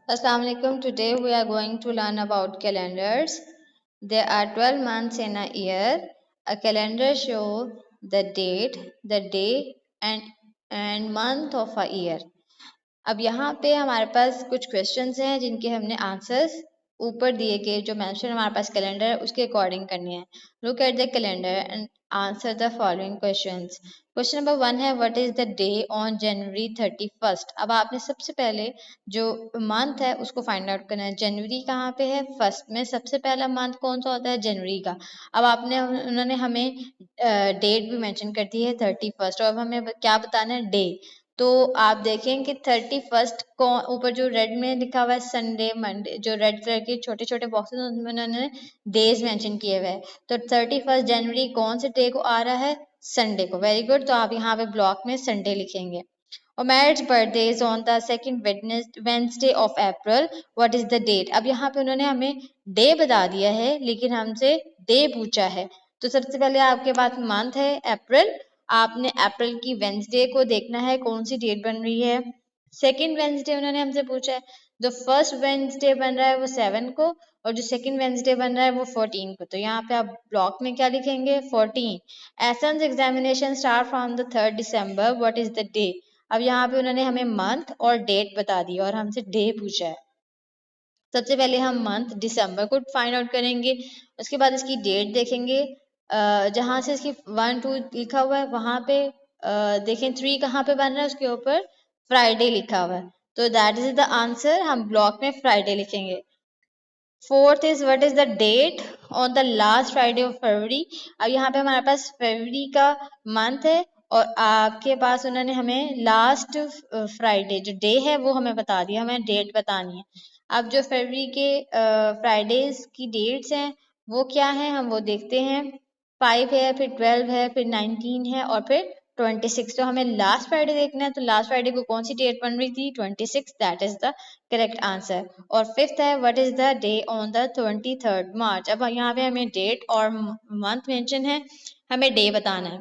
Assalamu alaikum. Today we are going to learn about calendars. There are 12 months in a year. A calendar shows the date, the day and month of a year. अब यहाँ पे हमारे पास कुछ questions हैं जिनके हमने answers ऊपर दिए गए जो मेंशन हमारे पास कैलेंडर है उसके अकॉर्डिंग करनी है. Look at the calendar and answer the following questions. Question number 1 है what is the day on January 31st. अब आपने सबसे पहले जो मंथ है उसको फाइंड आउट करना है. जनवरी कहाँ पे है? फर्स्ट में. सबसे पहला मंथ कौन सा होता है? जनवरी का. अब आपने उन्होंने हमें डेट भी मेंशन कर दी है 31st और अब हमें क्या बताना है? डे. तो आप देखें कि 31st को ऊपर जो रेड में लिखा हुआ है संडे मंडे जो रेड कलर के छोटे छोटे बॉक्सेस उनमें उन्होंने डेज मेंशन किए हुए हैं. तो 31st जनवरी कौन से डे को आ रहा है? संडे को. Very good. तो आप यहाँ पे ब्लॉक में संडे लिखेंगे. Omer's birthday is on the second Wednesday of April. What is the date? अब यहाँ पे उन्होंने हमें डे बता दिया है लेकिन हमसे डे पूछा है. तो सबसे पहले आपके पास मंथ है अप्रैल. आपने अप्रैल की वेंसडे को देखना है कौन सी डेट बन रही है. सेकेंड वेंसडे उन्होंने हमसे पूछा है. जो फर्स्ट वेंसडे बन रहा है वो 7 को और जो सेकेंड वेंसडे बन रहा है वो 14 को. तो यहाँ पे आप ब्लॉक में क्या लिखेंगे? 14. Essence examination start from the 3rd December. What is the day? अब यहाँ पे उन्होंने हमें मंथ और डेट बता दी और हमसे डे पूछा है. सबसे पहले हम मंथ दिसंबर को फाइंड आउट करेंगे. उसके बाद इसकी डेट देखेंगे. जहां से इसकी 1 2 लिखा हुआ है वहां पे देखें 3 कहाँ पे बन रहा है उसके ऊपर फ्राइडे लिखा हुआ है. तो दैट इज द आंसर. हम ब्लॉक में फ्राइडे लिखेंगे. Fourth is what is the date on the last Friday of February. अब यहाँ पे हमारे पास फरवरी का मंथ है और आपके पास उन्होंने हमें लास्ट फ्राइडे जो डे है वो हमें बता दिया. हमें डेट बतानी है. अब जो फरवरी के फ्राइडेज की डेट्स हैं वो क्या है हम वो देखते हैं. 5 है, फिर 12 है, फिर 19 है और फिर 26. तो हमें लास्ट फ्राइडे देखना है. तो लास्ट फ्राइडे को कौन सी डेट बन रही थी? 26. That is the correct answer. और फिफ्थ है what is the day on the 23rd मार्च. अब यहाँ पे हमें डेट और मंथ मेंशन है. हमें डे बताना है.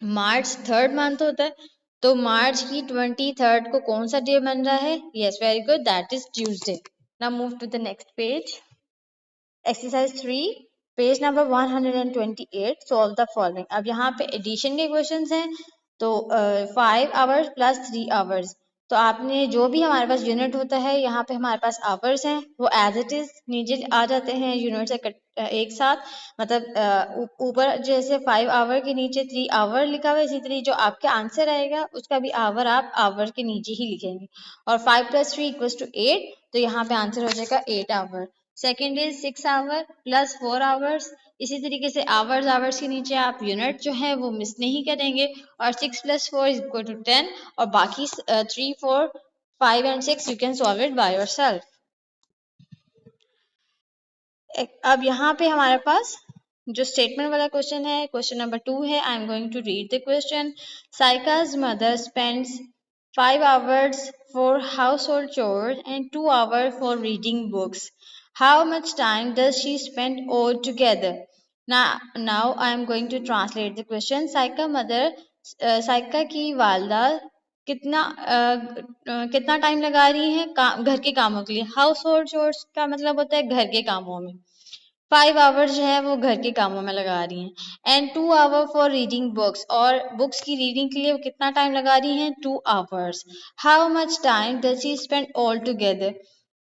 मार्च 3rd मंथ होता है तो मार्च की 23rd को कौन सा डे बन रहा है? Yes very good. That is Tuesday. Now move to the next page. Exercise 3 page number 128. Solve the following. अब यहाँ पे एडिशन के क्वेश्चंस हैं. तो 5 आवर्स प्लस 3 आवर्स. तो आपने जो भी हमारे पास यूनिट होता है यहाँ पे हमारे पास आवर्स हैं वो एज इट इज नीचे आ जाते हैं यूनिट से एक साथ. मतलब ऊपर जैसे 5 आवर के नीचे 3 आवर लिखा हुआ है इसी तरह जो आपका आंसर आएगा उसका भी आवर आप आवर के नीचे ही लिखेंगे. और 5 + 3 = 8. तो यहाँ पे आंसर हो जाएगा 8 hour. Second is 6 hour plus 4 hours. इसी तरीके से आवर्स के नीचे आप यूनिट जो है वो मिस नहीं करेंगे. और 6 + 4 = 10 और बाकी 3 4 5 and 6 you can solve it by yourself. अब यहाँ पे हमारे पास जो स्टेटमेंट वाला क्वेश्चन है क्वेश्चन नंबर 2 है. I am going to read the question. Saika's mother spends 5 hours for household chores and 2 hours for reading books. How much time does she spend all together? Now I am going to translate the question. Saika की वालदा कितना time लगा रही है घर के कामों के लिए. हाउस होल्ड चोर्स का मतलब होता है घर के कामों में. 5 आवर्स जो है वो घर के कामों में लगा रही हैं. And 2 hour for reading books और बुक्स की रीडिंग के लिए वो कितना टाइम लगा रही हैं? 2 hours. How much time does she spend all together.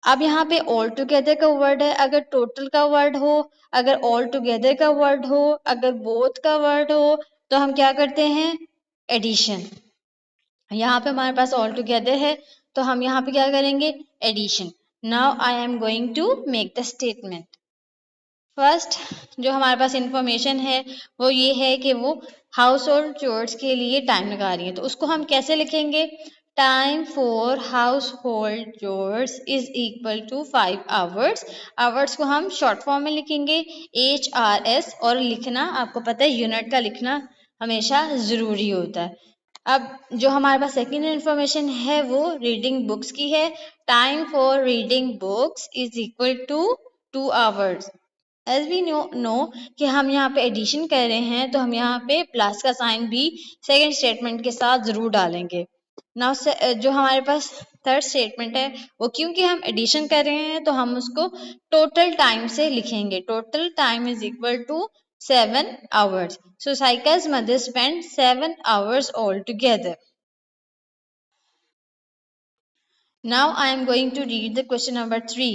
अब यहाँ पे ऑल टुगेदर का वर्ड है. अगर टोटल का वर्ड हो, अगर ऑल टुगेदर का वर्ड हो, अगर बोथ का वर्ड हो तो हम क्या करते हैं? एडिशन. यहाँ पे हमारे पास ऑल टुगेदर है तो हम यहाँ पे क्या करेंगे? Addition. Now I am going to make the statement. First जो हमारे पास इंफॉर्मेशन है वो ये है कि वो हाउस होल्ड चोर्स के लिए टाइम लगा रही है. तो उसको हम कैसे लिखेंगे? Time for household chores is equal to 5 hours. Hours को हम शॉर्ट फॉर्म में लिखेंगे HRS. और लिखना आपको पता है यूनिट का लिखना हमेशा ज़रूरी होता है. अब जो हमारे पास सेकेंड इंफॉर्मेशन है वो रीडिंग बुक्स की है. Time for reading books is equal to 2 hours. As we know कि हम यहाँ पे एडिशन कर रहे हैं तो हम यहाँ पे प्लस का साइन भी सेकेंड स्टेटमेंट के साथ जरूर डालेंगे. नाउ जो हमारे पास थर्ड स्टेटमेंट है वो क्योंकि हम एडिशन कर रहे हैं तो हम उसको टोटल टाइम से लिखेंगे. Total time is equal to 7 hours. So Saika's mother spent 7 hours altogether. Now I am going to read the question number 3.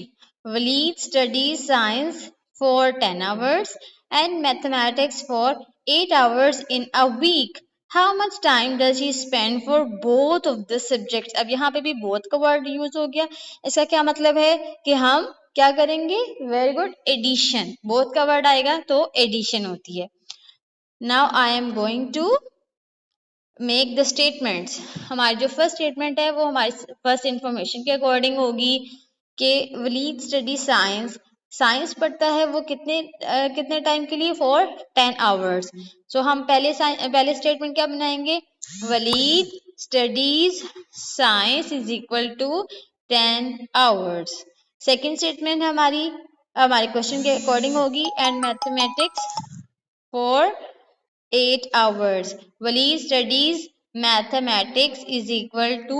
Waleed studies science for 10 hours and mathematics for 8 hours in a week. How much time does he spend for both of the subjects? अब यहाँ पे भी both का word use हो गया. इसका क्या मतलब है कि हम क्या करेंगे? Very good. Addition. Both का word आएगा तो addition होती है. Now I am going to make the statements. हमारी जो फर्स्ट स्टेटमेंट है वो हमारी फर्स्ट इंफॉर्मेशन के अकॉर्डिंग होगी कि वलीद स्टडी साइंस. साइंस पढ़ता है वो कितने टाइम के लिए? For 10 hours. सो हम पहले स्टेटमेंट क्या बनाएंगे? Walid studies science is equal to 10 hours. Second statement हमारे क्वेश्चन के अकॉर्डिंग होगी and mathematics for 8 hours. Wali studies mathematics is equal to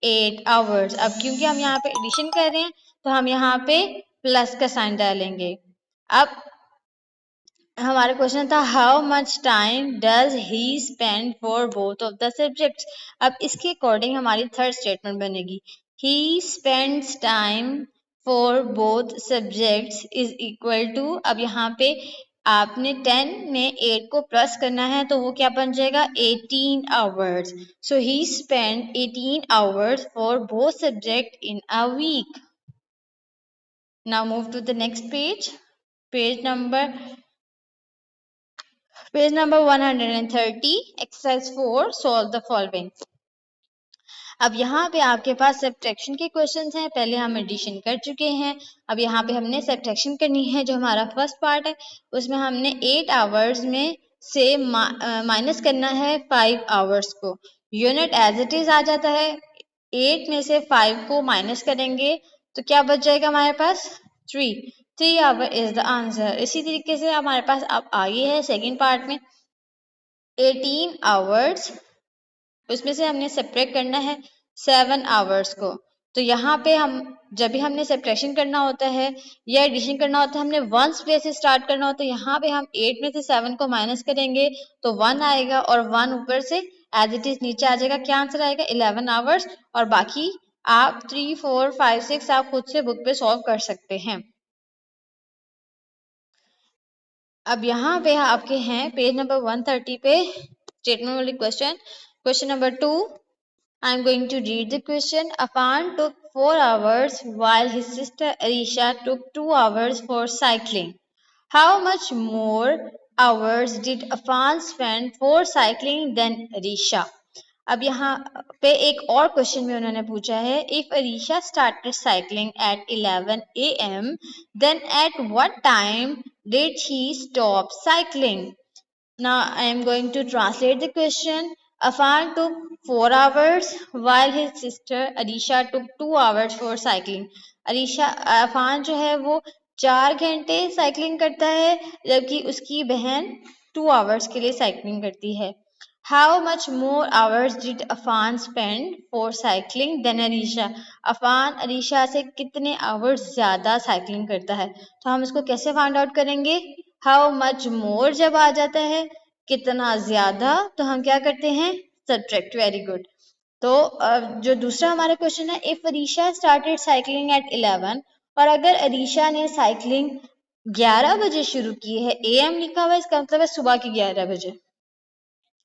8 hours. अब क्योंकि हम यहाँ पे एडिशन कर रहे हैं तो हम यहाँ पे प्लस का साइन डालेंगे. अब हमारा क्वेश्चन था how much time does he spend for both of the subjects. अब इसके अकॉर्डिंग हमारी थर्ड स्टेटमेंट बनेगी. He spends time for both subjects is equal to. अब यहाँ पे आपने 10 में 8 को प्लस करना है तो वो क्या बन जाएगा? 18 hours. So he spend 18 hours for both subject in a week. Now move to the next page. Page number 130. Exercise 4. Solve the following. अब यहाँ पे आपके पास सब्ट्रैक्शन के क्वेश्चंस हैं. पहले हम एडिशन कर चुके हैं. अब यहाँ पे हमने सब्ट्रैक्शन करनी है. जो हमारा फर्स्ट पार्ट है उसमें हमने 8 hours में से माइनस करना है 5 hours को. यूनिट एज इट इज आ जाता है. 8 में से 5 को माइनस करेंगे तो क्या बच जाएगा हमारे पास? 3 hour इज द आंसर. इसी तरीके से हमारे पास अब आगे है सेकेंड पार्ट में 18 hours. उसमें से हमने सेपरेट करना है 7 hours को. तो यहाँ पे हम जब भी हमने सब्ट्रैक्शन करना होता है या एडिशन करना होता है हमने 1s प्लेस से स्टार्ट करना होता है. यहाँ पे हम 8 में से 7 को माइनस करेंगे तो 1 आएगा और 1 ऊपर से एज इट इज नीचे आ जाएगा. क्या आंसर आएगा? 11 hours. और बाकी आप 3, 4, 5, 6 आप खुद से बुक पे सॉल्व कर सकते हैं. अब यहाँ पे आपके हैं पेज नंबर 130 पे स्टेटमेंट वाली question number 2. I'm going to read the question. Afan took 4 hours while his sister Arisha took 2 hours for cycling. How much more hours did Afan spend for cycling than Arisha? अब यहाँ पे एक और question में उन्होंने पूछा है if Arisha started cycling at 11 a.m. then at what time did she stop cycling? Now I am going to translate the question. Afan took 4 hours while his sister Arisha took 2 hours for cycling. Affan जो है वो 4 घंटे cycling करता है जबकि उसकी बहन 2 hours के लिए साइकिलिंग करती है. How much more hours did Afan spend for cycling than Arisha? Affan Arisha से कितने hours ज़्यादा साइकिलिंग करता है. तो हम इसको कैसे फाइंड आउट करेंगे? हाउ मच मोर जब आ जाता है कितना ज्यादा तो हम क्या करते हैं? सब्ट्रैक्ट. Very good. तो जो दूसरा हमारा क्वेश्चन है if Arisha started cycling at 11 और अगर अरीशा ने साइकिलिंग 11 बजे शुरू की है. एएम लिखा हुआ है इसका मतलब है सुबह के 11 बजे.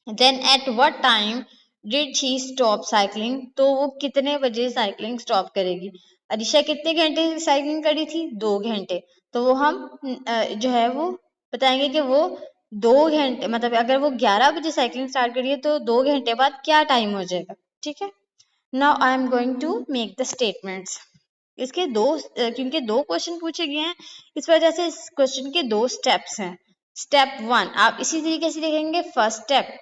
Then at what time did she stop cycling? तो वो कितने बजे साइकिलिंग स्टॉप करेगी? अरीशा कितने घंटे साइकिलिंग करी थी? 2 घंटे. तो वो हम जो है वो बताएंगे कि वो 2 घंटे मतलब अगर वो 11 बजे साइकिलिंग स्टार्ट करिए तो 2 घंटे बाद क्या टाइम हो जाएगा. ठीक है. Now I am going to make the statements. इसके क्योंकि 2 क्वेश्चन पूछे गए हैं इस वजह से इस क्वेश्चन के 2 स्टेप्स हैं. स्टेप 1 आप इसी तरीके से लिखेंगे. First step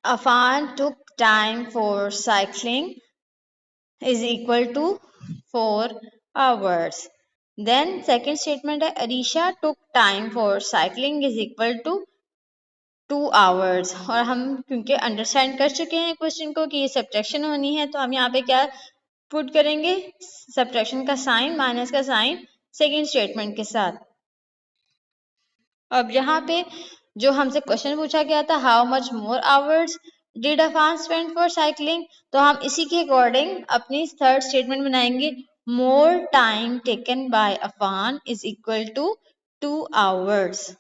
Afan took time for cycling is equal to 4 hours. Then second statement है Arisha took time for cycling is equal to 2 hours. और हम क्योंकि अंडरस्टैंड कर चुके हैं क्वेश्चन को कि ये सब्ट्रैक्शन होनी है, तो हम यहाँ पे क्या पुट करेंगे, सब्ट्रैक्शन का साइन, माइनस का साइन सेकेंड स्टेटमेंट के साथ। अब यहाँ पे जो हमसे क्वेश्चन पूछा गया था, how much more hours did Afan spend for cycling, तो हम इसी के अकॉर्डिंग अपनी थर्ड स्टेटमेंट बनाएंगे। More time taken by Afan is equal to 2 hours.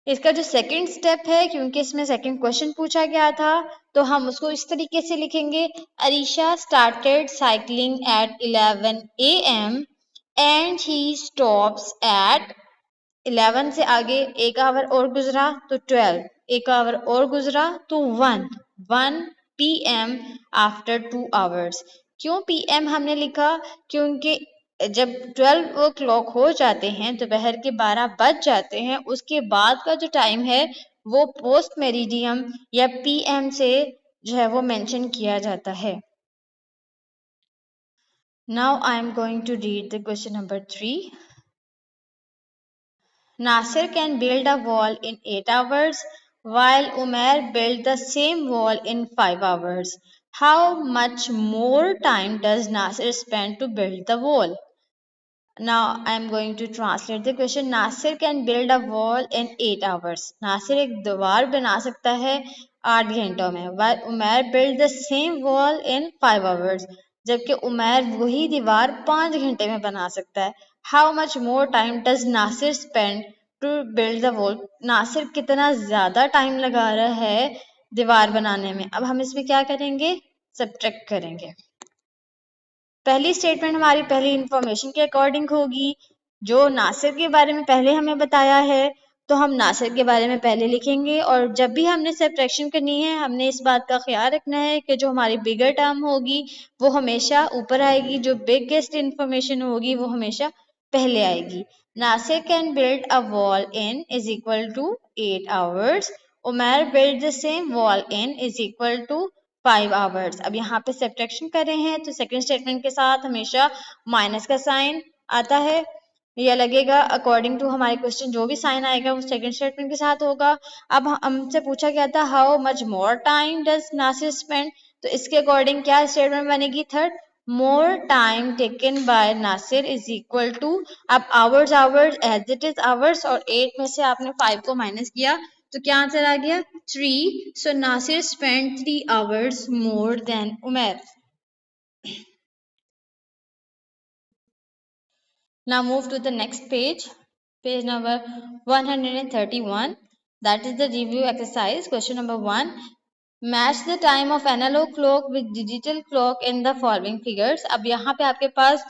इसका जो सेकंड स्टेप है, क्योंकि इसमें सेकंड क्वेश्चन पूछा गया था, तो हम उसको इस तरीके से लिखेंगे, Arisha started cycling at 11 AM and he stops at 11 से आगे 1 आवर और गुजरा तो 12, 1 आवर और गुजरा तो 1 PM आफ्टर 2 आवर्स। क्यों PM हमने लिखा, क्योंकि जब 12 o'clock हो जाते हैं, दोपहर के 12 बज जाते हैं, उसके बाद का जो टाइम है वो पोस्ट मेरिडियम या PM से जो है वो मेंशन किया जाता है। Now I am going to read the question number 3. Nasir can build a wall in 8 hours while Umair built the same wall in 5 hours. How much more time does Nasir spend to build the wall? Now I am going to translate the question. Nasir can build a wall in 8 hours. Nasir एक दीवार बना सकता है 8 घंटों में. While Umair built the same wall in 5 hours. जबकि उमैर वही दीवार 5 घंटे में बना सकता है. How much more time does Nasir spend to build the wall? Nasir कितना ज्यादा टाइम लगा रहा है दीवार बनाने में. अब हम इसमें क्या करेंगे, सब्ट्रैक्ट करेंगे. पहली स्टेटमेंट हमारी पहली इंफॉर्मेशन के अकॉर्डिंग होगी. जो नासिर के बारे में पहले हमें बताया है, तो हम नासिर के बारे में पहले लिखेंगे. और जब भी हमने सब्ट्रैक्शन करनी है, हमने इस बात का ख्याल रखना है कि जो हमारी बिगर टर्म होगी वो हमेशा ऊपर आएगी, जो बिगेस्ट इंफॉर्मेशन होगी वो हमेशा पहले आएगी. Nasir can build a wall in is equal to 8 hours. Umair build the same wall in is equal to 5 hours. अब यहाँ पे सब्ट्रैक्शन कर रहे हैं, तो सेकंड स्टेटमेंट के साथ हमेशा माइनस का साइन आता है. यह लगेगा अकॉर्डिंग टू हमारे क्वेश्चन, जो भी साइन आएगा वो सेकंड स्टेटमेंट के साथ होगा. अब हमसे पूछा गया था how much more time does Nasir spend, तो इसके अकॉर्डिंग क्या स्टेटमेंट बनेगी, third. More time taken by Nasir is equal to, अब hours hours as it is hours, और 8 में से आपने 5 को माइनस किया तो क्या आंसर आ गया, 3. So Nasir spent 3 hours more than Umair. Now move to the next page, page number 131. That is the review exercise. Question number 1. Match the time of analog clock with digital clock in the following figures. अब यहाँ पे आपके पास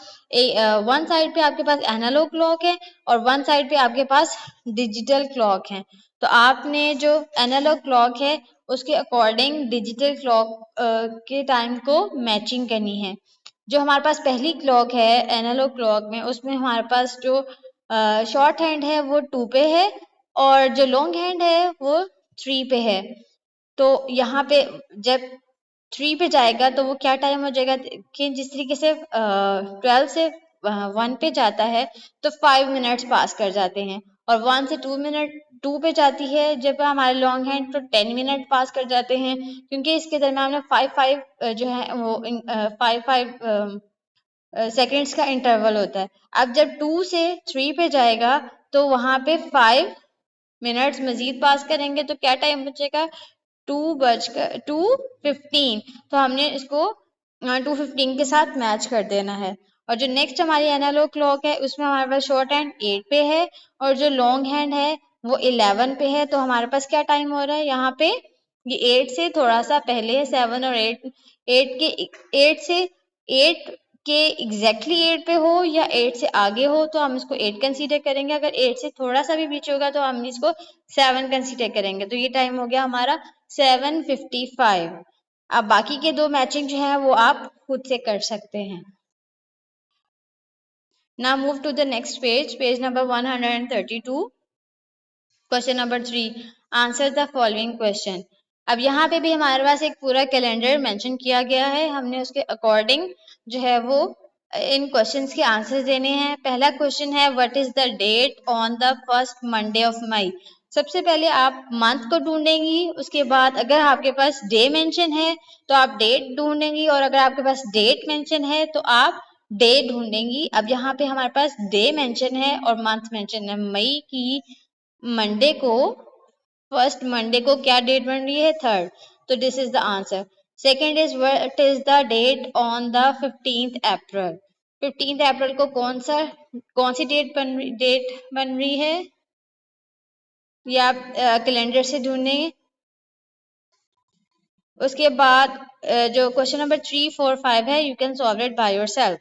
one side पे आपके पास analogue clock है और one side पे आपके पास डिजिटल क्लॉक है. तो आपने जो एनालॉग क्लॉक है उसके अकॉर्डिंग डिजिटल क्लॉक के टाइम को मैचिंग करनी है. जो हमारे पास पहली क्लॉक है एनालॉग क्लॉक में, उसमें हमारे पास जो शॉर्ट हैंड है वो 2 पे है और जो लॉन्ग हैंड है वो 3 पे है. तो यहाँ पे जब 3 पे जाएगा तो वो क्या टाइम हो जाएगा कि जिस तरीके से 12 से 1 पे जाता है तो 5 मिनट्स पास कर जाते हैं, और 1 से 2 पे जाती है जब हमारे लॉन्ग हैंड तो 10 मिनट पास कर जाते हैं, क्योंकि इसके दरम्यान में 5 जो है वो 5 सेकेंड्स का इंटरवल होता है. अब जब 2 से 3 पे जाएगा तो वहां पे 5 मिनट्स मजीद पास करेंगे तो क्या टाइम बचेगा, 2:15. तो हमने इसको 2:15 के साथ मैच कर देना है. और जो नेक्स्ट हमारी एनालॉग क्लॉक है उसमें हमारे पास शॉर्ट हैंड 8 पे है और जो लॉन्ग हैंड है वो 11 पे है. तो हमारे पास क्या टाइम हो रहा है यहाँ पे, ये 8 से थोड़ा सा पहले है, 7 और 8 से 8 के एग्जैक्टली 8 पे हो या 8 से आगे हो तो हम इसको 8 कंसीडर करेंगे. अगर 8 से थोड़ा सा भी पीछे होगा तो हम इसको 7 कंसीडर करेंगे. तो ये टाइम हो गया हमारा 7:55. अब बाकी के दो मैचिंग जो है वो आप खुद से कर सकते हैं. Now move to the next page, page number 132. Question number 3. Answer the following question. अब यहाँ पे भी हमारे पास एक पूरा कैलेंडर मेंशन किया गया है, हमने उसके अकॉर्डिंग जो है वो इन क्वेश्चंस के आंसर देने हैं. पहला क्वेश्चन है what is the date on the first Monday of May. सबसे पहले आप मंथ को ढूंढेंगी, उसके बाद अगर आपके पास डे मेंशन है तो आप डेट ढूंढेंगी, और अगर आपके पास डेट मेंशन है तो आप डे ढूंढेंगी। अब यहाँ पे हमारे पास डे मेंशन है और मंथ मेंशन है। मई की मंडे को, फर्स्ट मंडे को क्या डेट बन रही है? 3rd। तो this is the answer. Second is what is the date on the 15th April? 15th अप्रैल को कौन सी डेट बन रही है? ये आप कैलेंडर से ढूंढेंगे। उसके बाद जो क्वेश्चन नंबर 3, 4, 5 है, you can solve it by yourself.